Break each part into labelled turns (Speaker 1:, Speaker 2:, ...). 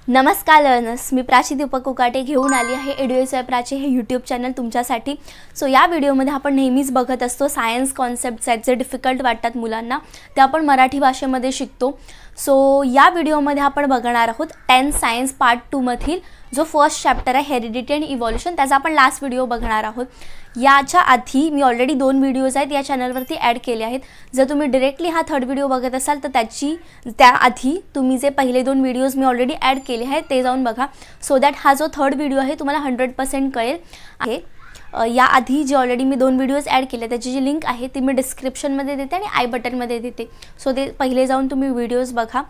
Speaker 1: नमस्कार लर्नर्स, मी प्राची दीपक उकाटे घेऊन आली आहे एडुएसवाय प्राची हे यूट्यूब चॅनल तुमच्यासाठी। सो या व्हिडिओमध्ये आपण नेहमीच बघत असतो सायन्स कॉन्सेप्ट्स आहेत जे डिफिकल्ट वाटतात मुलांना, ते आपण मराठी भाषेमध्ये शिकतो। सो या व्हिडिओमध्ये आपण बघणार आहोत 10th सायन्स पार्ट 2 मधील जो फर्स्ट चॅप्टर आहे हेरिडिटी अँड इव्होल्यूशन, त्याचा आपण लास्ट व्हिडिओ बघणार आहोत। याच्या आधी मी ऑलरेडी 2 व्हिडिओज आहेत या चॅनलवरती ॲड केले आहेत। जर तुम्ही डायरेक्टली हा थर्ड व्हिडिओ बघत असाल तर त्याआधी तुम्ही जे पहिले 2 व्हिडिओज मी ऑलरेडी ॲड केले आहेत ते जाऊन बघा, सो दॅट हा जो थर्ड व्हिडिओ आहे तुम्हाला 100% कळेल आहे। याआधी जे ऑलरेडी मी 2 व्हिडिओज ॲड केले त्याची जी लिंक आहे ती मी डिस्क्रिप्शनमध्ये देते आणि आय बटनमध्ये देते, सो ते पहिले जाऊन तुम्ही व्हिडिओज बघा।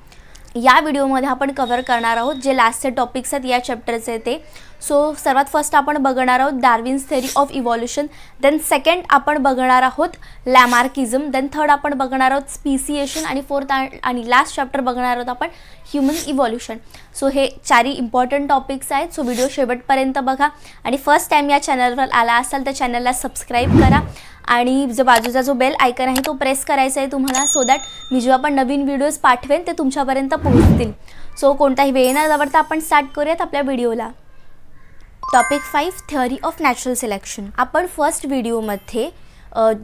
Speaker 1: या व्हिडिओमध्ये आपण कव्हर करणार आहोत जे लास्टचे टॉपिक्स आहेत या चॅप्टरचे ते। सो सर्वात फर्स्ट आपण बघणार आहोत Darwin's theory of evolution, then second आपण बघणार आहोत लॅमार्किझम, देन थर्ड आपण बघणार आहोत स्पीसिएशन आणि फोर्थ आणि लास्ट चॅप्टर बघणार आहोत आपण ह्यूमन इव्होल्यूशन। सो हे चारही इम्पॉर्टंट टॉपिक्स आहेत, सो व्हिडिओ शेवटपर्यंत बघा आणि फर्स्ट टाइम या चॅनलवर आला असाल तर चॅनलला सबस्क्राईब करा आणि जो बाजूचा जो बेल आयकन आहे तो प्रेस करायचा आहे तुम्हाला, सो दॅट मी जेव्हा आपण नवीन व्हिडिओज पाठवेन ते तुमच्यापर्यंत पोहोचतील। सो कोणताही वेळ न घालवता आपण स्टार्ट करूयात आपल्या व्हिडिओला। Topic 5 theory of natural selection. आपण फर्स्ट व्हिडिओमध्ये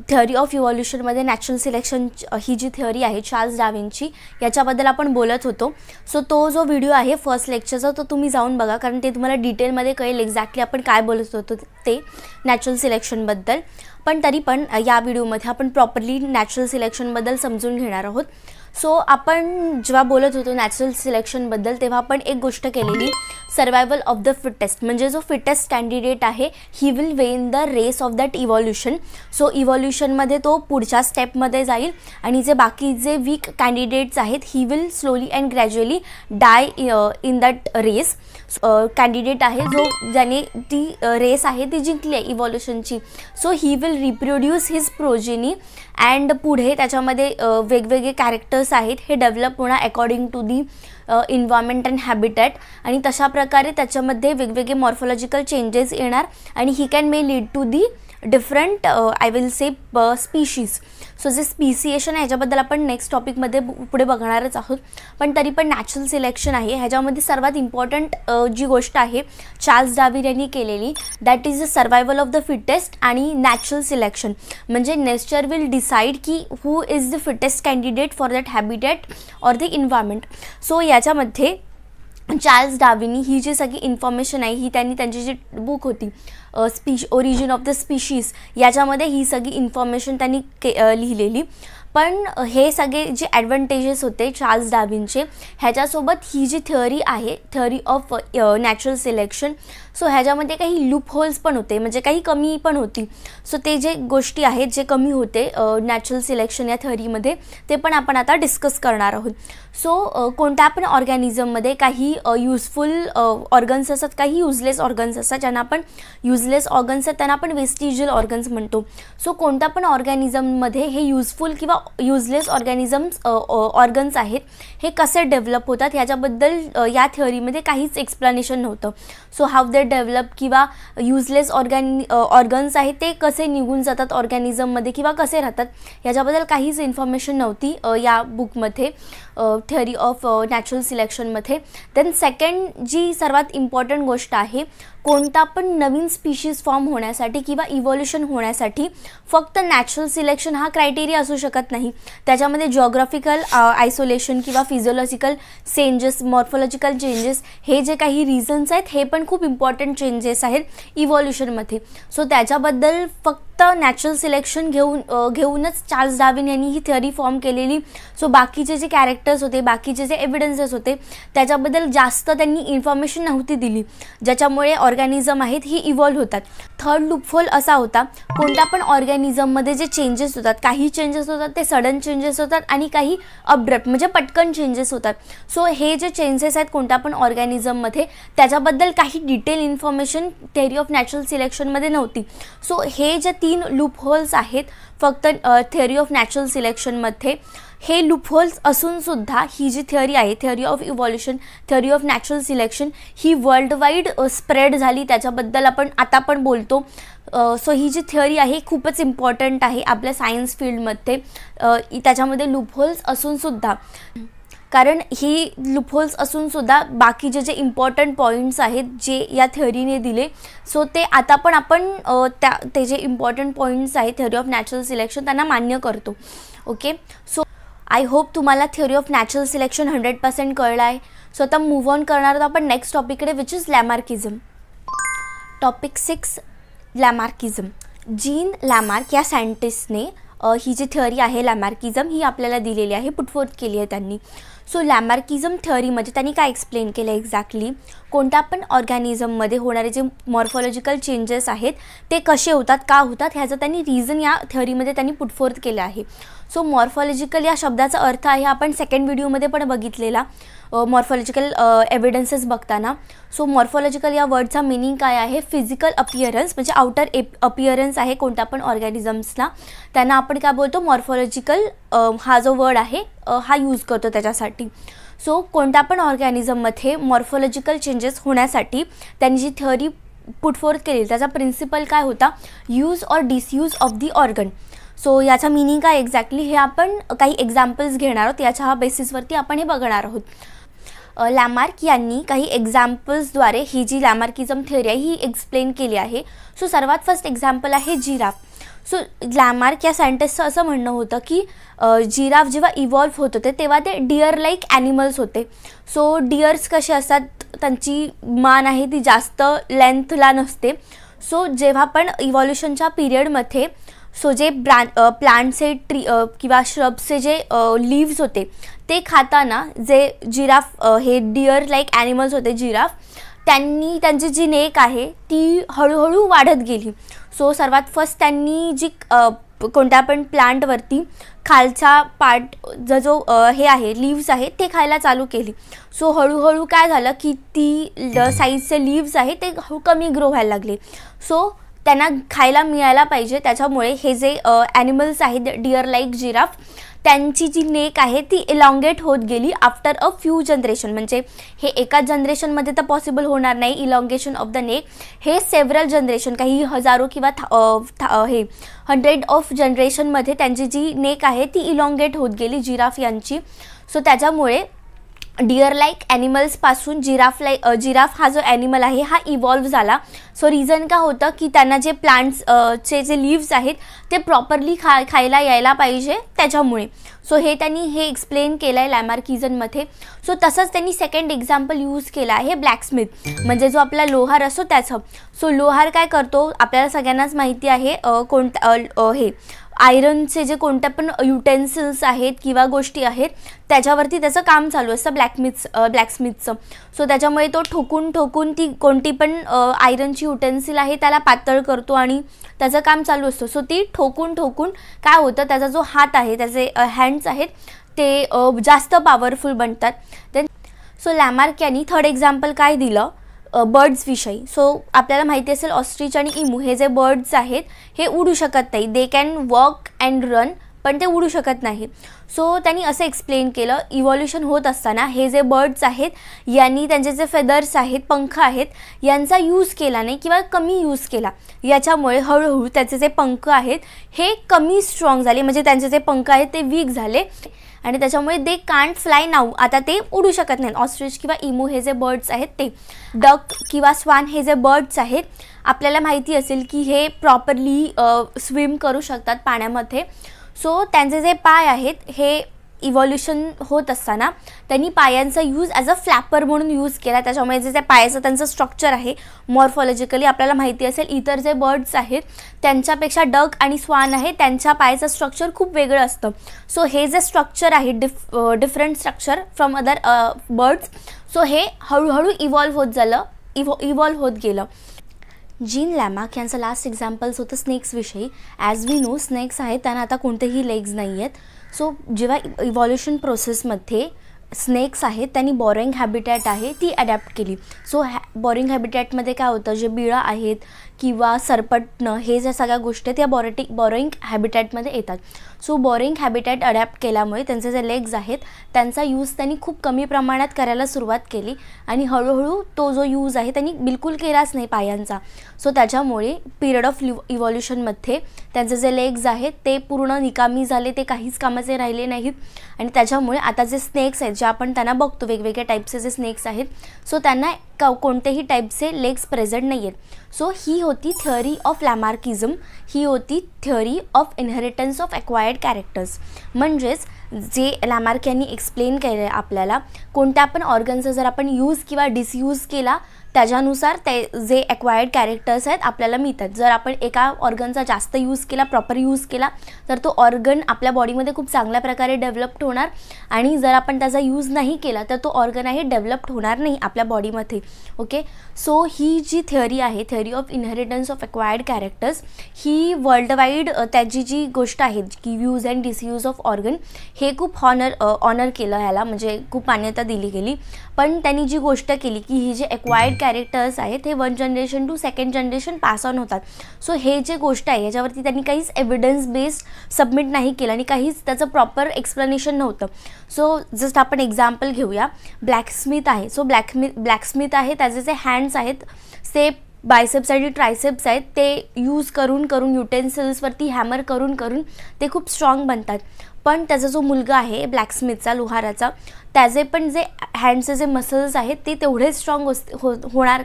Speaker 1: थिअरी ऑफ इव्होल्यूशनमध्ये नॅचरल सिलेक्शन ही जी थिअरी आहे चार्ल्स डार्विनची याच्याबद्दल आपण बोलत होतो। सो तो जो व्हिडिओ आहे फर्स्ट लेक्चरचा तो तुम्ही जाऊन बघा, कारण ते तुम्हाला डिटेलमध्ये कळेल एक्झॅक्टली आपण काय बोलत होतो ते नॅचरल सिलेक्शनबद्दल। पण तरी पण या व्हिडिओमध्ये आपण प्रॉपरली नॅचरल सिलेक्शनबद्दल समजून घेणार आहोत। सो आपण जेव्हा बोलत होतो नॅचरल सिलेक्शनबद्दल तेव्हा आपण एक गोष्ट केलेली, सर्वायवल ऑफ द फिटेस्ट, म्हणजे जो फिटेस्ट कॅन्डिडेट आहे he will win the race of that evolution. So इव्होल्यूशनमध्ये तो पुढच्या स्टेपमध्ये जाईल आणि जे बाकी जे वीक कॅन्डिडेट्स आहेत he will slowly and gradually die in that race. Candidate आहे जो ज्याने ती रेस आहे ती जिंकली आहे इव्होल्यूशनची, so he will reproduce his progeny and पुढे त्याच्यामध्ये वेगवेगळे कॅरेक्टर्स आहेत हे डेव्हलप होणार according to the environment and habitat, आणि तशा प्रकारे त्याच्यामध्ये वेगवेगळे मॉर्फोलॉजिकल चेंजेस येणार आणि he can may lead to the different I will say species. So जे स्पीसिएशन आहे ह्याच्याबद्दल आपण नेक्स्ट टॉपिकमध्ये पुढे बघणारच आहोत, पण तरी पण नॅचरल सिलेक्शन आहे ह्याच्यामध्ये सर्वात इम्पॉर्टंट जी गोष्ट आहे चार्ल्स डार्विन यांनी केलेली, that is the survival of the fittest आणि नॅचरल सिलेक्शन, म्हणजे नेचर विल डिसाईड की who is the fittest candidate for that habitat or the environment. So याच्यामध्ये चार्ल्स डार्विन ही जी सगळी इन्फॉर्मेशन आहे ही त्यांची जी बुक होती ओरिजिन ऑफ द स्पीशीज याच्यामध्ये ही सगळी इन्फॉर्मेशन त्यांनी लिहिलेली। पण हे सगळे जे ॲडव्हान्टेजेस होते चार्ल्स डार्विनचे ह्याच्यासोबत ही जी थिअरी आहे theory of natural selection, so ह्याच्यामध्ये काही लूप होल्स पण होते, म्हणजे काही कमी पण होती। सो ते जे गोष्टी आहेत जे कमी होते नॅचरल सिलेक्शन या थिअरीमध्ये ते पण आपण आता डिस्कस करणार आहोत। सो कोणत्या पण ऑर्गॅनिझममध्ये काही युजफुल ऑर्गन्स असतात, काही युजलेस ऑर्गन्स असतात, ज्यांना आपण युजलेस ऑर्गन्स आहेत त्यांना आपण वेस्टिजियल ऑर्गन्स म्हणतो। सो कोणत्या पण ऑर्गॅनिझममध्ये हे युजफुल किंवा युजलेस ऑर्गन्स आहेत हे कसे डेव्हलप होतात ह्याच्याबद्दल या थिअरीमध्ये काहीच एक्सप्लेनेशन नव्हतं। सो हाऊ दे डेव्हलप किंवा युजलेस ऑर्गन्स आहेत ते कसे निघून जातात ऑर्गॅनिझममध्ये किंवा कसे राहतात ह्याच्याबद्दल काहीच इन्फॉर्मेशन नव्हती या बुकमध्ये थिअरी ऑफ नॅचरल सिलेक्शनमध्ये। देन सेकंड जी सर्वात इम्पॉर्टंट गोष्ट आहे, कोणता पण नवीन स्पीशीज फॉर्म होण्यासाठी किंवा इव्होल्यूशन होण्यासाठी फक्त नॅचरल सिलेक्शन हा क्रायटेरिया असू शकत नाही, त्याच्यामध्ये जिओग्राफिकल आयसोलेशन किंवा फिजिओलॉजिकल चेंजेस मॉर्फोलॉजिकल चेंजेस हे जे काही रिझन्स आहेत हे पण खूप इम्पॉर्टंट चेंजेस आहेत इव्होल्यूशनमध्ये। सो त्याच्याबद्दल फक्त नॅचरल सिलेक्शन घेऊनच चार्ल्स डार्विन यांनी ही थिअरी फॉर्म केलेली। सो बाकीचे जे कॅरेक्टर्स होते बाकीचे जे एव्हिडन्सेस होते त्याच्याबद्दल जास्त त्यांनी इन्फॉर्मेशन नव्हती दिली, ज्याच्यामुळे ऑर्गॅनिझम आहेत ही इव्हॉल्व होतात। थर्ड लूपहोल असा होता, कोणत्या पण ऑर्गॅनिझममध्ये जे चेंजेस होतात काही चेंजेस होतात ते सडन चेंजेस होतात आणि काही अब्रप्ट म्हणजे पटकन चेंजेस होतात। सो हे जे चेंजेस आहेत कोणत्या पण ऑर्गॅनिझममध्ये त्याच्याबद्दल काही detail information theory of natural सिलेक्शनमध्ये नव्हती। सो हे जे 3 लूपहोल्स आहेत फक्त थिअरी ऑफ नॅचरल सिलेक्शनमध्ये, हे लूपहोल्स असून सुद्धा ही जी थिअरी आहे theory of evolution theory of natural selection he world wide spread झाली, त्याच्याबद्दल आपण आता पण बोलतो। सो ही जी थिअरी आहे खूपच इम्पॉर्टंट आहे आपल्या सायन्स फील्डमध्ये, त्याच्यामध्ये लूपहोल्स असून सुद्धा कारण ही लूपहोल्स असून सुद्धा बाकीचे जे इम्पॉर्टंट पॉईंट्स आहेत जे या थेअरीने दिले, सो ते आता पण आपण ते जे इम्पॉर्टंट पॉईंट्स आहेत थेअरी ऑफ नॅचरल सिलेक्शन त्यांना मान्य करतो. ओके, सो आय होप तुम्हाला थेअरी ऑफ नॅचरल सिलेक्शन 100% कळलं आहे. सो आता मूव्ह ऑन करणार आहोत आपण नेक्स्ट टॉपिककडे, which is Lamarckism. Topic 6 Lamarckism. Jean Lamarck या सायंटिस्टने ही जी थेअरी आहे लॅमार्किझम ही आपल्याला दिलेली आहे, पुटफोर्थ केली आहे त्यांनी. सो लॅमार्किझम थेअरीमध्ये त्यांनी काय एक्सप्लेन केलं एक्झॅक्टली, कोणत्या पण ऑर्गॅनिझममध्ये होणारे जे मॉर्फॉलॉजिकल चेंजेस आहेत ते कसे होतात, का होतात, ह्याचं त्यांनी रिझन या थेअरीमध्ये त्यांनी पुटफोर्थ केलं आहे. सो मॉर्फॉलॉजिकल या शब्दाचा अर्थ आहे आपण सेकंड व्हिडिओमध्ये पण बघितलेला मॉर्फॉलॉजिकल एव्हिडन्सेस बघताना. सो मॉर्फॉलॉजिकल या वर्डचा मिनिंग काय आहे, फिजिकल अपिअरन्स म्हणजे आउटर अपिअरन्स आहे कोणत्या पण ऑर्गॅनिझम्सला, त्यांना आपण काय बोलतो मॉर्फॉलॉजिकल, हा जो वर्ड आहे हा यूज करतो त्याच्यासाठी. सो कोणत्या पण ऑर्गॅनिझममध्ये मॉर्फॉलॉजिकल चेंजेस होण्यासाठी त्यांनी जी थेअरी पुटफोर्थ केली त्याचा प्रिन्सिपल काय होता, use or disuse of the organ. So याचा मिनिंग काय एक्झॅक्टली हे आपण काही एक्झाम्पल्स घेणार आहोत, याच्या बेसिसवरती आपण हे बघणार आहोत. लॅमार्क यांनी काही एक्झाम्पल्सद्वारे ही जी लॅमार्किझम थेअरी आहे ही एक्सप्लेन केली आहे. सो सर्वात फर्स्ट एक्झाम्पल आहे जिराफ. सो लॅमार्क या सायंटिस्टचं असं म्हणणं होतं की जिराफ जेव्हा इव्हॉल्व्ह होत होते तेव्हा ते डिअर लाईक ॲनिमल्स होते. सो डिअर्स कसे असतात, त्यांची मान आहे ती जास्त लेंथला नसते. सो जेव्हा पण इव्हॉल्युशनच्या पिरियडमध्ये सो जे प्लांटचे किंवा श्रब्सचे जे लीव्स होते ते खाताना जे जिराफ हे डिअर लाईक ॲनिमल्स होते जिराफ, त्यांची जी नेक आहे ती हळूहळू वाढत गेली. सो सर्वात फर्स्ट त्यांनी जी कोणत्या पण प्लांटवरती खालचा पार्ट जो हे आहे लीव्स आहे ते खायला चालू केली. सो हळूहळू काय झालं की ती साईजचे लीव्स आहे ते कमी ग्रो व्हायला लागले. सो त्यांना खायला मिळायला पाहिजे, त्याच्यामुळे हे जे ॲनिमल्स आहेत डिअर लाईक जिराफ त्यांची जी नेक आहे ती इलॉंगेट होत गेली आफ्टर अ फ्यू जनरेशन. म्हणजे हे एकाच जनरेशनमध्ये तर पॉसिबल होणार नाही इलॉंगेशन ऑफ द नेक, हे सेव्हरल जनरेशन काही हजारो किंवा 100 ऑफ जनरेशनमध्ये त्यांची जी नेक आहे ती इलॉंगेट होत गेली जिराफ यांची. सो त्याच्यामुळे डिअर लाईक ॲनिमल्सपासून जिराफ हा जो ॲनिमल आहे हा इव्हॉल्व्ह झाला. सो रिझन का होतं की त्यांना जे प्लांट्सचे जे लीव्स आहेत ते प्रॉपरली खायला यायला पाहिजे त्याच्यामुळे. सो हे त्यांनी हे एक्सप्लेन केलं आहे लॅमार्किझममध्ये. सो तसंच त्यांनी सेकंड एक्झाम्पल यूज केलं आहे ब्लॅकस्मिथ, म्हणजे जो आपला लोहार असतो त्याचं. सो लोहार काय करतो आपल्याला सगळ्यांनाच माहिती आहे, हे आयरनचे जे कोणत्या पण युटेन्सिल्स आहेत किंवा गोष्टी आहेत त्याच्यावरती त्याचं काम चालू असतं ब्लॅकस्मिथचं. सो त्याच्यामुळे तो ठोकून ती कोणती पण आयरनची युटेन्सिल आहे त्याला पातळ करतो आणि त्याचं काम चालू असतं. सो ती ठोकून काय होतं, त्याचा जो हात आहे त्याचे हँड्स आहेत ते जास्त पॉवरफुल बनतात. देन सो लॅमार्क यांनी थर्ड एक्झाम्पल काय दिलं, बर्ड्सविषयी. सो आपल्याला माहिती असेल ऑस्ट्रिच आणि इमू हे जे बर्ड्स आहेत हे उडू शकत नाही, they can walk and run, पण ते उडू शकत नाही. सो त्यांनी असं एक्सप्लेन केलं, इव्हॉल्युशन होत असताना हे जे बर्ड्स आहेत यांनी त्यांचे जे फेदर्स आहेत, पंख आहेत यांचा यूज केला नाही किंवा कमी यूज केला. याच्यामुळे हळूहळू त्याचे जे पंख आहेत हे कमी स्ट्रॉंग झाले, म्हणजे त्यांचे जे पंख आहेत ते वीक झाले आणि त्याच्यामुळे दे कांट फ्लाय नाऊ, आता ते उडू शकत नाहीत. ऑस्ट्रिच किंवा इमू हे जे बर्ड्स आहेत ते. डक किंवा स्वान हे जे बर्ड्स आहेत आपल्याला माहिती असेल की हे प्रॉपरली स्विम करू शकतात पाण्यामध्ये. सो त्यांचे जे पाय आहेत हे इव्हॉल्युशन होत असताना त्यांनी पायांचा यूज ॲज अ फ्लॅपर म्हणून यूज केला. त्याच्यामुळे जे पायाचं त्यांचं स्ट्रक्चर आहे मॉर्फॉलॉजिकली आपल्याला माहिती असेल इतर जे बर्ड्स आहेत त्यांच्यापेक्षा डक आणि स्वान आहे त्यांच्या पायाचं स्ट्रक्चर खूप वेगळं असतं. सो हे जे स्ट्रक्चर आहे different structure from other birds, so हे हळूहळू इव्हॉल्व्ह होत गेलं. जीन लॅमार्क यांचं लास्ट एक्झाम्पल्स होतं स्नेक्सविषयी. ॲज वी नो स्नेक्स आहेत त्यांना आता कोणतेही लेग्स नाही आहेत. सो जेव्हा इव्हॉल्युशन प्रोसेसमध्ये स्नेक्स आहेत त्यांनी बॉरिंग हॅबिटॅट आहे ती अडॅप्ट केली. सो बॉरिंग हॅबिटॅटमध्ये काय होतं, जे बिळं आहेत किंवा सरपटणं, हे ज्या सगळ्या गोष्टी त्या बॉरोइंग हॅबिटॅटमध्ये येतात. सो बॉरोइंग हॅबिटॅट अडॅप्ट केल्यामुळे त्यांचे जे लेग्स आहेत त्यांचा यूज त्यांनी खूप कमी प्रमाणात करायला सुरुवात केली आणि हळूहळू तो जो यूज आहे त्यांनी बिलकुल केलाच नाही पायांचा. सो त्याच्यामुळे पिरियड ऑफ इव्हॉल्युशनमध्ये त्यांचे जे लेग्स आहेत ते पूर्ण निकामी झाले, ते काहीच कामाचे राहिले नाहीत. आणि त्याच्यामुळे आता जे स्नेक्स आहेत, जे आपण त्यांना बघतो वेगवेगळ्या टाईपचे जे स्नेक्स आहेत, सो त्यांना कोणतेही टाईपचे लेग्स प्रेझेंट नाही आहेत. सो ही होती थिअरी ऑफ लॅमार्किझम, ही होती theory of inheritance of acquired characters. म्हणजेच जे लॅमार्क यांनी एक्सप्लेन केलं आहे आपल्याला, कोणत्या पण ऑर्गनचा जर आपण यूज किंवा डिसयूज केला त्याच्यानुसार ते जे एक्वायर्ड कॅरेक्टर्स आहेत आपल्याला मिळतात. जर आपण एका ऑर्गनचा जास्त यूज केला, प्रॉपर यूज केला, तर तो ऑर्गन आपल्या बॉडीमध्ये खूप चांगल्या प्रकारे डेव्हलप्ड होणार. आणि जर आपण त्याचा यूज नाही केला तर तो ऑर्गन आहे डेव्हलप्ड होणार नाही आपल्या बॉडीमध्ये. ओके, सो ही जी थिअरी आहे, theory of inheritance of acquired characters, he worldwide त्याची जी गोष्ट आहे की use and disuse of organ, हे खूप ऑनर केलं ह्याला, म्हणजे खूप मान्यता दिली गेली. पण त्यांनी जी गोष्ट केली की ही जे एक्वायर्ड कॅरेक्टर्स आहेत हे 1 generation to 2nd generation pass on होतात. सो हे जे गोष्ट आहे याच्यावरती त्यांनी काहीच एव्हिडन्स बेस्ड सबमिट नाही केलं आणि काहीच त्याचं प्रॉपर एक्सप्लेनेशन नव्हतं. सो जस्ट आपण एक्झाम्पल घेऊया. ब्लॅकस्मिथ आहे. सो ब्लॅकस्मिथ आहे, त्याचे जे हँड्स आहेत ते बायसेप्स आणि ट्रायसेप्स आहेत, ते यूज करून युटेन्सिल्सवरती हॅमर करून ते खूप स्ट्रॉंग बनतात. पण त्याचा जो मुलगा आहे ब्लॅकस्मिथचा, लोहाराचा, त्याचे पण जे हँडचे जे मसल्स आहेत ते तेवढेच स्ट्रॉंग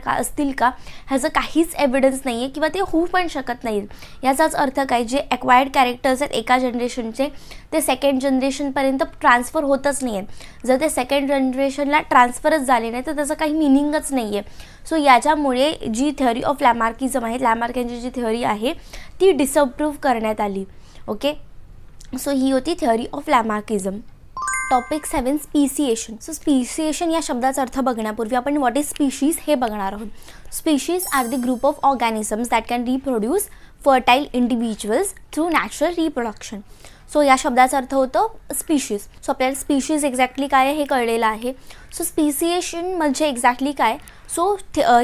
Speaker 1: असतील का ह्याचं काहीच एव्हिडन्स नाही आहे किंवा ते होऊ पण शकत नाही. याचाच अर्थ काय, जे एक्वायर्ड कॅरेक्टर्स आहेत एका जनरेशनचे ते 2nd जनरेशनपर्यंत ट्रान्सफर होतच नाही आहेत. जर ते 2nd जनरेशनला ट्रान्सफरच झाले नाही तर त्याचं काही मिनिंगच नाही आहे. सो याच्यामुळे जी थिअरी ऑफ लॅमार्किझम आहे, लॅमार्क यांची जी थिअरी आहे ती डिसअप्रूव्ह करण्यात आली. ओके, सो ही होती theory of Lamarckism. Topic 7 speciation. So speciation या शब्दाचा अर्थ बघण्यापूर्वी आपण व्हॉट इज स्पीशीज हे बघणार आहोत. Species are the group of organisms that can reproduce fertile individuals through natural reproduction. So या शब्दाचा अर्थ होतो स्पीशीज. सो आपल्याला स्पीशीज एक्झॅक्टली काय आहे हे कळलेलं आहे. सो स्पीसिएशन म्हणजे एक्झॅक्टली काय, सो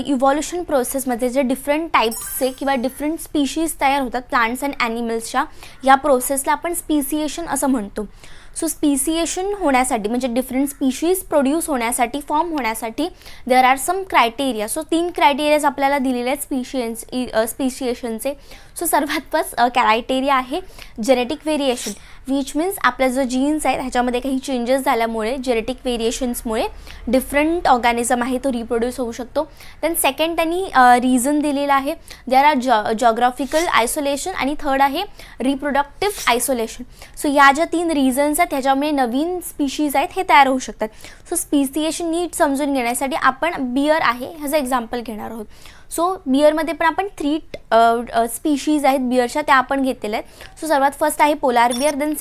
Speaker 1: इव्हॉल्युशन प्रोसेसमध्ये जे डिफरंट टाईप्सचे किंवा डिफरंट स्पीशीज तयार होतात प्लांट्स अँड ॲनिमल्सच्या, या प्रोसेसला आपण स्पीसिएशन असं म्हणतो. सो स्पीसिएशन होण्यासाठी म्हणजे डिफरंट स्पीशीज प्रोड्यूस होण्यासाठी, फॉर्म होण्यासाठी there are some criteria. So 3 criterias आपल्याला दिलेले आहेत स्पीसिएशनचे. सो सर्वात फर्स्ट क्रायटेरिया आहे जेनेटिक व्हेरिएशन, विच मीन्स आपल्या जो जीन्स आहेत ह्याच्यामध्ये काही चेंजेस झाल्यामुळे, जेनेटिक व्हेरिएशन्समुळे डिफरंट ऑर्गॅनिझम आहे तो रिप्रोड्यूस होऊ शकतो. देन सेकंड त्यांनी रिझन दिलेला आहे, देअर आर जॉग्राफिकल आयसोलेशन, आणि थर्ड आहे रिप्रोडक्टिव्ह आयसोलेशन. सो या ज्या 3 रिझन्स आहेत ह्याच्यामुळे नवीन स्पीशीज आहेत हे तयार होऊ शकतात. सो स्पीसिएशन नीट समजून घेण्यासाठी आपण बियर आहे ह्याचं एक्झाम्पल घेणार आहोत. सो बियरमध्ये पण आपण 3 स्पीशीज आहेत बियरच्या, त्या आपण घेतलेल्या आहेत. सो सर्वात फर्स्ट आहे polar bear, then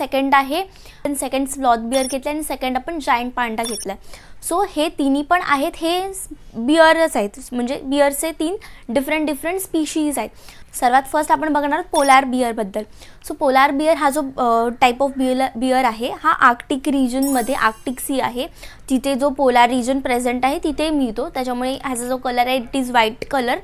Speaker 1: second sloth bear घेतलं आणि सेकंड आपण जायंट पांडा घेतला. सो हे तिन्ही पण आहेत हे बियरच आहेत, म्हणजे बियरचे 3 डिफरंट स्पीशीज आहेत. सर्वात फर्स्ट आपण बघणार आहोत पोलार बियरबद्दल. सो पोलार बियर हा जो टाईप ऑफ बियर आहे हा आर्क्टिक रिजनमध्ये, आर्क्टिक सी आहे तिथे जो पोलार रिजन प्रेझेंट आहे तिथे मिळतो, त्याच्यामुळे ह्याचा जो कलर आहे इट इज व्हाईट कलर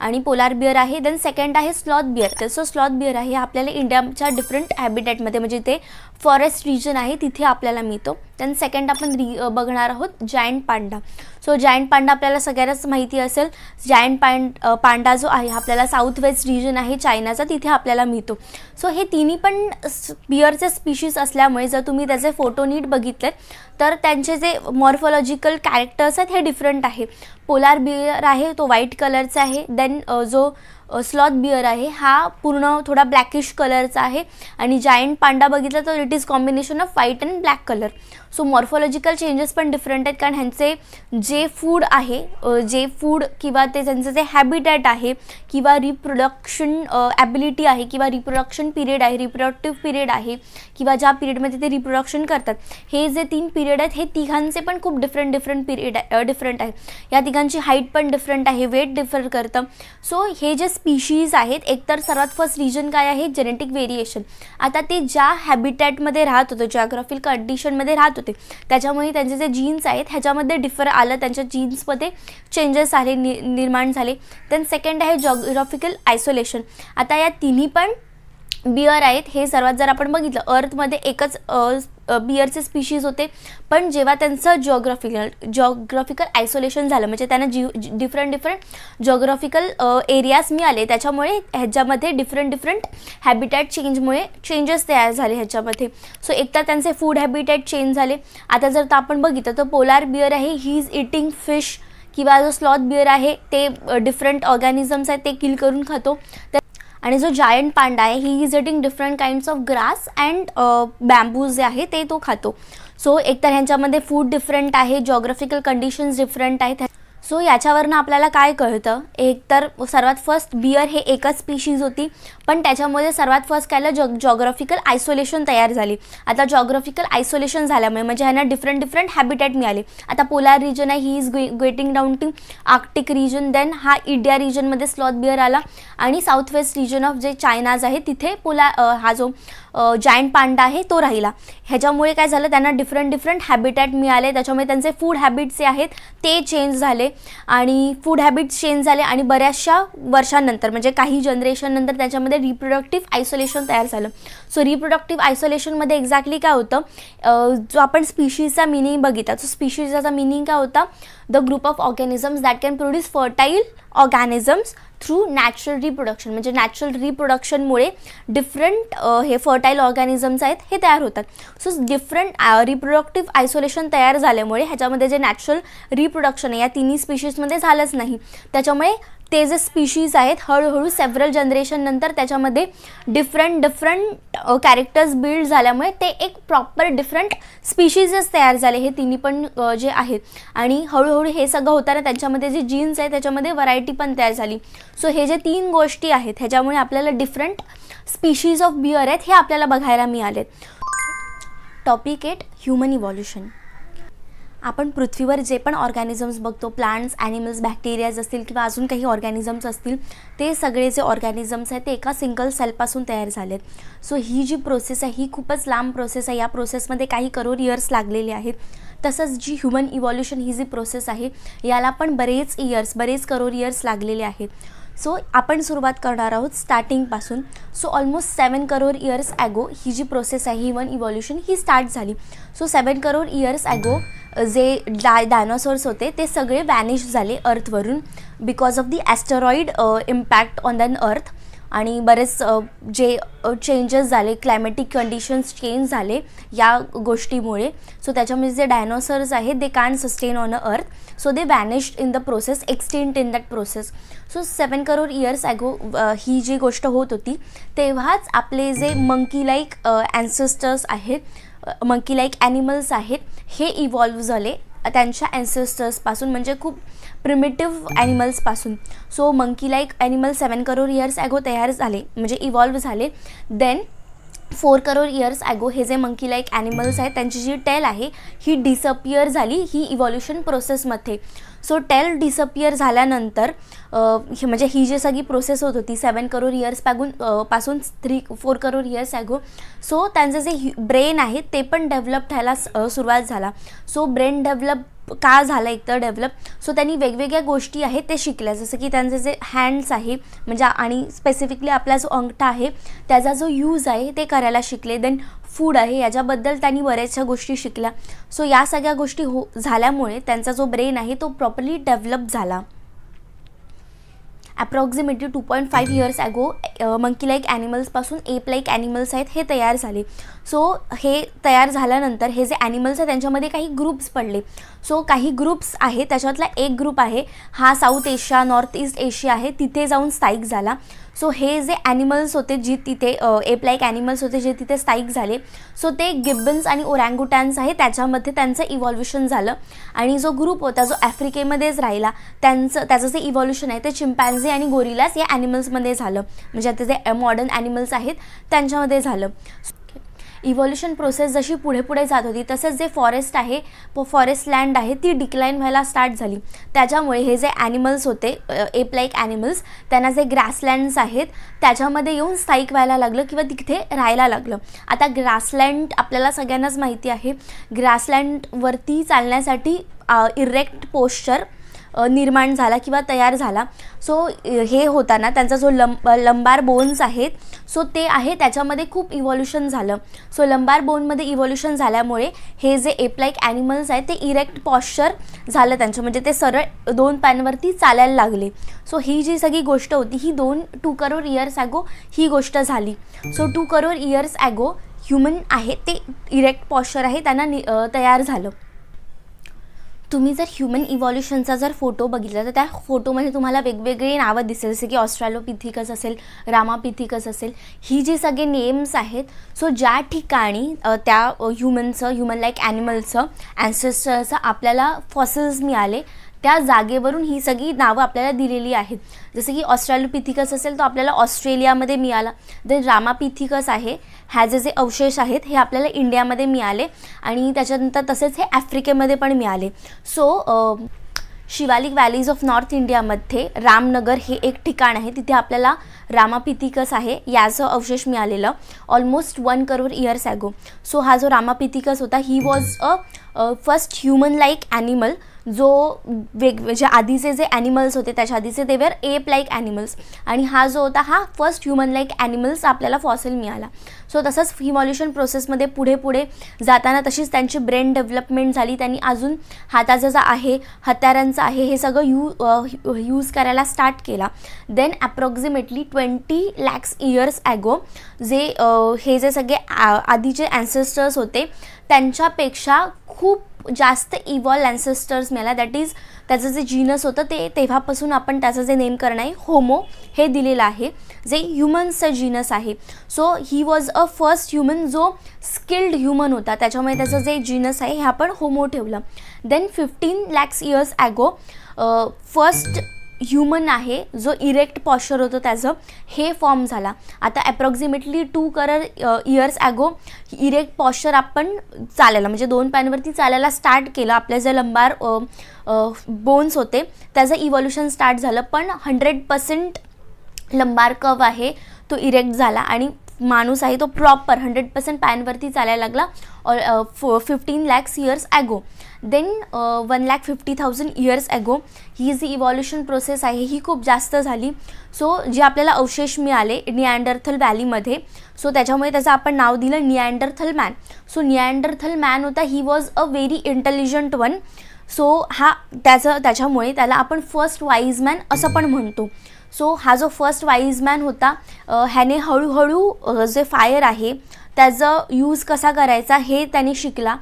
Speaker 1: आणि पोलार बियर आहे. देन सेकंड आहे स्लॉथ बियर. तर स्लॉथ बियर आहे आपल्याला इंडियाच्या डिफरंट हॅबिटॅटमध्ये, म्हणजे ते फॉरेस्ट रिजन आहे तिथे आपल्याला मिळतो. देन सेकंड आपण बघणार आहोत giant Panda. So giant Panda आपल्याला सगळ्यांनाच माहिती असेल, जायंट पांडा जो आहे आपल्याला साऊथ वेस्ट रिजन आहे चायनाचा तिथे आपल्याला मिळतो. सो हे तिन्ही पण बियरचे स्पीशीज असल्यामुळे जर तुम्ही त्याचे फोटो नीट बघितलेत तर त्यांचे जे मॉर्फोलॉजिकल कॅरेक्टर्स आहेत हे डिफरंट आहे. पोलार बियर आहे तो व्हाईट कलरचा आहे. देन जो स्लॉथ बियर आहे हा पूर्ण थोडा ब्लॅकिश कलरचा आहे आणि जायंट पांडा बघितला तर it is combination off white and black colour. So morphological changes पण डिफरंट आहेत, कारण ह्यांचे जे फूड आहे, जे फूड किंवा ते त्यांचं जे हॅबिटॅट आहे किंवा रिप्रोडक्शन ॲबिलिटी आहे किंवा रिप्रोडक्शन पिरियड आहे, रिप्रोडक्टिव्ह पिरियड आहे किंवा ज्या पिरियडमध्ये ते रिप्रोडक्शन करतात, हे जे 3 पिरियड आहेत हे तिघांचे पण खूप डिफरंट पिरियड डिफरंट आहे. या तिघांची हाईट पण डिफरंट आहे, वेट डिफर करतं. सो हे जे स्पीशीज आहेत, एकतर सर्वात फर्स्ट रिजन काय आहे, जेनेटिक व्हेरिएशन. आता ते ज्या हॅबिटॅटमध्ये राहत होते, जिओग्राफिकल कंडिशनमध्ये राहत होते, त्याच्यामुळे त्यांचे जे जीन्स आहेत ह्याच्यामध्ये डिफर आलं, त्यांच्या जीन्समध्ये चेंजेस आले, निर्माण झाले. देन सेकंड आहे जिओग्राफिकल आयसोलेशन. आता या तिन्ही पण बियर आहेत. हे सर्वात जर आपण बघितलं, अर्थमध्ये एकच बियरचे स्पीशीज होते, पण जेव्हा त्यांचं जिओग्राफिकल आयसोलेशन झालं, म्हणजे त्यांना डिफरंट जिओग्राफिकल एरियाज मिळाले, त्याच्यामुळे ह्याच्यामध्ये डिफरंट हॅबिटॅट चेंजमुळे चेंजेस तयार झाले ह्याच्यामध्ये. सो एकतर त्यांचे फूड हॅबिटॅट चेंज झाले. आता जर आपण बघितलं तर पोलार बियर आहे, ही इज इटिंग फिश, किंवा जो स्लॉथ बियर आहे ते डिफरंट ऑर्गॅनिझम्स आहेत ते किल करून खातो. आणि जो जायंट पांडा आहे, he is eating different kinds of grass and bamboos जे आहे ते तो खातो. सो एकतर ह्यांच्यामध्ये फूड डिफरंट आहे, जिओग्राफिकल कंडिशन्स डिफरंट आहेत. सो याच्यावरनं आपल्याला काय कळतं, एकतर सर्वात फर्स्ट बियर हे एकच स्पीशीज होती, पण त्याच्यामध्ये सर्वात फर्स्ट काय जिओग्राफिकल आयसोलेशन तयार झाली. आता जिओग्राफिकल आयसोलेशन झाल्यामुळे म्हणजे ह्यांना डिफरंट हॅबिटॅट मिळाले. आता पोलार रिजन आहे, he is getting down to Arctic region. Then हा इंडिया रिजनमध्ये स्लॉथ बियर आला, आणि साऊथ वेस्ट रिजन ऑफ जे चायनाज आहे तिथे हा जो जायंट पांडा आहे तो राहिला. ह्याच्यामुळे काय झालं, त्यांना डिफरंट हॅबिटॅट मिळाले, त्याच्यामुळे त्यांचे फूड हॅबिट्स जे आहेत ते चेंज झाले. आणि फूड हॅबिट्स चेंज झाले आणि बऱ्याचशा वर्षांनंतर म्हणजे काही जनरेशन नंतर त्याच्यामध्ये रिप्रोडक्टिव्ह आयसोलेशन तयार झालं. सो रिप्रोडक्टिव्ह आयसोलेशनमध्ये एक्झॅक्टली काय होतं, जो आपण स्पीशीजचा मिनिंग बघितला, सो स्पीशीजचा मिनिंग काय होता, the group of organisms that can produce fertile organisms through natural reproduction. म्हणजे नॅचरल रिप्रोडक्शनमुळे डिफरंट हे फर्टाईल ऑर्गॅनिझम्स आहेत हे तयार होतात. सो डिफरंट रिप्रोडक्टिव्ह आयसोलेशन तयार झाल्यामुळे ह्याच्यामध्ये जे नॅचरल रिप्रोडक्शन आहे या तिन्ही स्पीशीजमध्ये झालंच नाही. त्याच्यामुळे ते जे स्पीशीज आहेत हळूहळू सेव्हरल जनरेशन नंतर त्याच्यामध्ये डिफरंट कॅरेक्टर्स बिल्ड झाल्यामुळे ते एक प्रॉपर डिफरंट स्पीशीजच तयार झाले हे तिन्ही पण जे आहेत. आणि हळूहळू हे सगळं होताना त्यांच्यामध्ये जे जीन्स आहे त्याच्यामध्ये व्हरायटी पण तयार झाली. सो हे जे तीन गोष्टी आहेत ह्याच्यामुळे आपल्याला डिफरंट स्पीशीज ऑफ बियर आहेत हे आपल्याला बघायला मिळालेत. Topic 8 human evolution. आपण पृथ्वीवर जे पण ऑर्गॅनिझम्स बघतो, प्लांट्स, ॲनिमल्स, बॅक्टेरियाज असतील किंवा अजून काही ऑर्गॅनिझम्स असतील, ते सगळे जे ऑर्गॅनिझम्स आहेत ते एका सिंगल सेलपासून तयार झालेत. सो ही जी प्रोसेस आहे ही खूपच लांब प्रोसेस आहे. या प्रोसेसमध्ये काही करोड इयर्स लागलेले आहेत. तसंच जी ह्युमन इव्हॉल्युशन ही जी प्रोसेस आहे याला पण बरेच करोड इयर्स लागलेले आहेत. सो आपण सुरुवात करणार आहोत स्टार्टिंगपासून. So almost 7 crore years ago ही जी प्रोसेस आहे ह्युमन इव्हॉल्युशन ही स्टार्ट झाली. सो 7 करोड इयर्स ॲगो जे डायनोसॉर्स होते ते सगळे वॅनिश झाले अर्थवरून because of the asteroid impact on the earth. आणि बरेच जे चेंजेस झाले, क्लायमॅटिक कंडिशन्स चेंज झाले या गोष्टीमुळे. सो त्याच्यामध्ये जे डायनोसॉर्स आहेत they can sustain on a earth, so they vanished in the process, extinct in that process. So 7 crore years ago ही जी गोष्ट होत होती तेव्हाच आपले जे मंकी लाईक ॲन्सेस्टर्स आहेत, मंकी लाईक ॲनिमल्स आहेत, हे इव्हॉल्व झाले त्यांच्या ॲन्सेस्टर्सपासून, म्हणजे खूप प्रिमिटिव्ह ॲनिमल्सपासून. So monkey like animal 7 crore years ago तयार झाले, म्हणजे इव्हॉल्व झाले. देन 4 करोड इयर्स ॲगो हे जे मंकी लाईक ॲनिमल्स आहेत त्यांची जी टेल आहे ही डिसअपियर झाली ही इव्हॉल्युशन प्रोसेसमध्ये. सो टेल डिसअपियर झाल्यानंतर म्हणजे ही जी सगळी प्रोसेस होत होती 7 करोड इयर्स पासून 4 करोड इयर्स ॲगो. सो त्यांचं जे ब्रेन आहे ते पण डेव्हलप व्हायला सुरुवात झाला. सो ब्रेन डेव्हलप का झालं एकतर डेव्हलप, सो त्यांनी वेगवेगळ्या गोष्टी आहेत ते शिकल्या, जसं की त्यांचे जे हँड्स आहे म्हणजे आणि स्पेसिफिकली आपला जो अंगठा आहे त्याचा जो यूज आहे ते करायला शिकले. देन फूड आहे याच्याबद्दल त्यांनी बऱ्याचशा गोष्टी शिकल्या. सो या सगळ्या गोष्टी झाल्यामुळे त्यांचा जो ब्रेन आहे तो प्रॉपरली डेव्हलप झाला. Approximately 2.5 years ago monkey like ॲनिमल्सपासून एप लाईक ॲनिमल्स आहेत हे तयार झाले. सो हे तयार झाल्यानंतर हे जे ॲनिमल्स आहेत त्यांच्यामध्ये काही ग्रुप्स पडले. सो काही ग्रुप्स आहे त्याच्यातला एक ग्रुप आहे हा south Asia, north east Asia आहे तिथे जाऊन स्थायिक झाला. सो हे जे ॲनिमल्स होते जे तिथे एप लाईक ॲनिमल्स होते जे तिथे स्थायिक झाले, सो ते गिब्बन्स आणि ओरँगुटॅन्स आहे त्याच्यामध्ये त्यांचं इव्हॉल्युशन झालं. आणि जो ग्रुप होता जो आफ्रिकेमध्येच राहिला त्याचं जे इव्हॉल्युशन आहे ते चिंपॅन्झी आणि गोरिलास या ॲनिमल्समध्ये झालं, म्हणजे आता जे मॉडर्न ॲनिमल्स आहेत त्यांच्यामध्ये झालं. इव्होल्यूशन प्रोसेस जशी पुढे पुढे जात होती तसंच जे फॉरेस्ट आहे फॉरेस्ट लँड आहे ती डिक्लाइन व्हायला स्टार्ट झाली. त्याच्यामुळे हे जे ॲनिमल्स होते एप लाईक ॲनिमल्स त्यांना जे ग्रासलँड्स आहेत त्याच्यामध्ये येऊन स्थायिक व्हायला लागलं किंवा तिथे राहायला लागलं. आता ग्रासलँड आपल्याला सगळ्यांनाच माहिती आहे. ग्रासलँडवरती चालण्यासाठी इरेक्ट पोश्चर निर्माण झाला किंवा तयार झाला. सो हे होताना त्यांचा जो लंबार बोन्स आहेत सो ते आहे त्याच्यामध्ये खूप इव्होल्यूशन झालं. सो लंबार बोनमध्ये इव्होल्यूशन झाल्यामुळे हे जे एप लाईक ॲनिमल्स आहेत ते इरेक्ट पॉश्चर झालं त्यांचं, म्हणजे ते सरळ 2 पायांवरती चालायला लागले. सो ही जी सगळी गोष्ट होती ही 2 करोड इयर्स ॲगो ही गोष्ट झाली. So 2 crore years ago human आहे ते इरेक्ट पॉश्चर आहे त्यांना तयार झालं. तुम्ही जर ह्युमन इव्हॉल्युशनचा जर फोटो बघितला तर त्या फोटोमध्ये तुम्हाला वेगवेगळी नावं दिसेल, जसे की ऑस्ट्रॅलोपिथिकस असेल, रामापिथिकस असेल. ही जी सगळे नेम्स आहेत सो ज्या ठिकाणी त्या ह्युमन लाईक ॲनिमल्सचं ॲन्सेस्टरचं आपल्याला फॉसिल्स मिळाले त्या जागेवरून ही सगळी नावं आपल्याला दिलेली आहेत. जसे की ऑस्ट्रॅलोपिथिकस असेल तो आपल्याला ऑस्ट्रेलियामध्ये मिळाला. देन रामापिथिकस आहे ह्याचे जे अवशेष आहेत हे आपल्याला इंडियामध्ये मिळाले आणि त्याच्यानंतर तसेच हे आफ्रिकेमध्ये पण मिळाले. So Shivalik valleys of north इंडियामध्ये रामनगर हे एक ठिकाण आहे, तिथे आपल्याला रामापिथिकस आहे याचं अवशेष मिळालेलं almost 1 crore years ago. So हा जो रामापिथिकस होता he was first human like animal जो जे आधीचे जे ॲनिमल्स होते त्याच्या आधीचे ते वेर एप लाईक ॲनिमल्स आणि हा जो होता हा फर्स्ट ह्युमन लाईक ॲनिमल्स आपल्याला फॉसिल मिळाला. सो तसंच इव्हॉल्युशन प्रोसेसमध्ये पुढे जाताना तशीच त्यांची ब्रेन डेव्हलपमेंट झाली. त्यांनी अजून हाताचं जे आहे हत्यारांचं आहे हे सगळं यूज करायला स्टार्ट केला. Then approximately 20 lakh years ago जे हे जे सगळे आधीचे ॲन्सेस्टर्स होते त्यांच्यापेक्षा खूप जास्त इव्हॉल्व ॲन्सेस्टर्स मिळाला. दॅट इज त्याचं जे जीनस होतं ते तेव्हापासून आपण त्याचं जे नेमकरण आहे होमो हे दिलेलं आहे जे ह्युमन्सचं जीनस आहे. So he was a first human जो स्किल्ड ह्युमन होता त्याच्यामुळे त्याचं जे जीनस आहे हे आपण होमो ठेवलं. Then 15 lakh years ago first human आहे जो इरेक्ट पॉश्चर होतं त्याचं हे फॉर्म झाला. आता approximately 2 crore years ago erect posture आपण चालायला म्हणजे 2 पायांवरती चालायला स्टार्ट केलं. आपले जे लंबार बोन्स होते त्याचं इव्हॉल्युशन स्टार्ट झालं पण 100% लंबार कर्व आहे तो इरेक्ट झाला आणि माणूस आहे तो प्रॉपर 100% पायांवरती चालायला लागला 15 lakh years ago. Then 1,50,000 years ago ही जी इव्हॉल्युशन प्रोसेस आहे ही खूप जास्त झाली. सो जे आपल्याला अवशेष मिळाले निअँडरथल व्हॅलीमध्ये सो त्याच्यामुळे त्याचं आपण नाव दिलं Neanderthal man. So Neanderthal man होता he was a very intelligent one. So त्याच्यामुळे त्याला आपण फर्स्ट वाईज मॅन असं पण म्हणतो. सो हा जो फर्स्ट वाईज मॅन होता ह्याने हळूहळू जे फायर आहे त्याचं यूज कसा करायचा हे त्याने शिकला.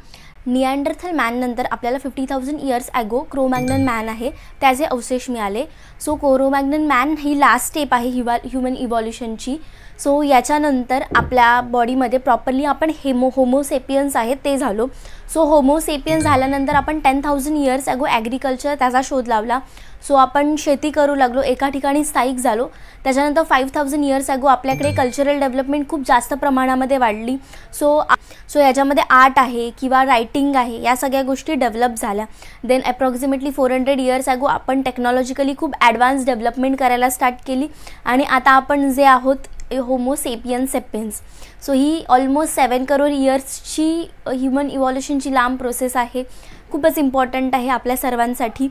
Speaker 1: निअँडरथल मॅननंतर आपल्याला 50,000 इयर्स ॲगो क्रोमॅग्नन मॅन आहे त्याचे अवशेष मिळाले. सो क्रोमॅग्नन मॅन ही लास्ट स्टेप आहे ह्युमन इव्हॉल्युशनची. सो याच्यानंतर आपल्या बॉडीमध्ये प्रॉपरली आपण होमोसेपियन्स आहेत ते झालो. सो होमोसेपियन्स झाल्यानंतर आपण 10,000 इयर्स ॲगो ॲग्रिकल्चर त्याचा शोध लावला. सो आपण शेती करू लागलो, एका ठिकाणी स्थायिक झालो. त्याच्यानंतर 5,000 इयर्स ॲगो आपल्याकडे कल्चरल डेव्हलपमेंट खूप जास्त प्रमाणामध्ये वाढली. सो याच्यामध्ये आर्ट आहे किंवा रायटिंग आहे या सगळ्या गोष्टी डेव्हलप झाल्या. देन ॲप्रॉक्सिमेटली 400 इयर्स ॲगो आपण टेक्नॉलॉजिकली खूप ॲडव्हान्स डेव्हलपमेंट करायला स्टार्ट केली आणि आता आपण जे आहोत होमोसेपियन सेपियन्स. सो ही ऑलमोस्ट 7 करोड इयर्सची ह्युमन इव्हॉल्युशनची लांब प्रोसेस आहे. खूपच इम्पॉर्टंट आहे आपल्या सर्वांसाठी.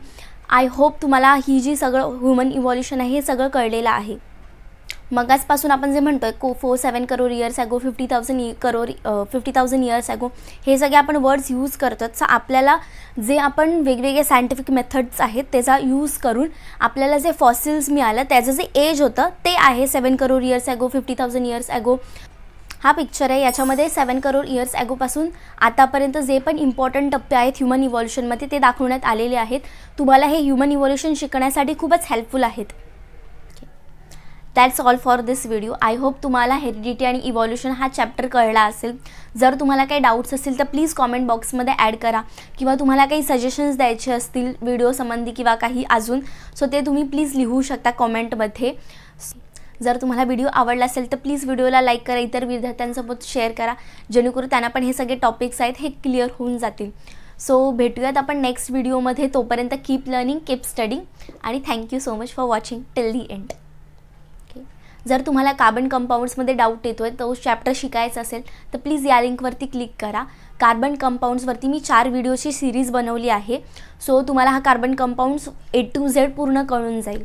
Speaker 1: आय होप तुम्हाला ही जी सगळं ह्युमन इव्हॉल्युशन आहे हे सगळं कळलेलं आहे. मगाचपासून आपण जे म्हणतो आहे 7 crore years ago 50,000 years ago हे सगळे आपण वर्ड्स यूज करतो. सो आपल्याला जे आपण वेगवेगळे सायंटिफिक मेथड्स आहेत त्याचा यूज करून आपल्याला जे फॉसिल्स मिळालं त्याचं जे एज होतं ते आहे 7 crore years ago 50,000 years ago. हा पिक्चर आहे याच्यामध्ये 7 करोड इयर्स ॲगोपासून आतापर्यंत जे पण इम्पॉर्टंट टप्पे आहेत ह्युमन इव्हॉल्युशनमध्ये ते दाखवण्यात आलेले आहेत. तुम्हाला हे ह्युमन इव्हॉल्युशन शिकण्यासाठी खूपच हेल्पफुल आहेत. That's all for this video. I hope तुम्हाला हेरिडिटी आणि इव्हॉल्युशन हा चॅप्टर कळला असेल. जर तुम्हाला काही डाऊट्स असतील तर प्लीज कॉमेंट बॉक्समध्ये ॲड करा किंवा तुम्हाला काही सजेशन्स द्यायचे असतील व्हिडिओ संबंधी किंवा काही अजून सो ते तुम्ही प्लीज लिहू शकता कॉमेंटमध्ये. जर तुम्हाला व्हिडिओ आवडला असेल तर प्लीज व्हिडिओला लाईक करा, इतर विद्यार्थ्यांसोबत शेअर करा, जेणेकरून त्यांना पण हे सगळे टॉपिक्स आहेत हे क्लिअर होऊन जातील. सो भेटूयात आपण नेक्स्ट व्हिडिओमध्ये. तोपर्यंत कीप लर्निंग, कीप स्टडिंग आणि thank you so much for watching till the end. जर तुम्हाला कार्बन कंपाऊंड्समध्ये डाऊट येतोय, तो चॅप्टर शिकायचा असेल तर प्लीज या लिंकवरती क्लिक करा. कार्बन कंपाऊंड्सवरती मी 4 व्हिडिओची सिरीज बनवली आहे. सो तुम्हाला हा carbon compounds A to Z पूर्ण कळून जाईल.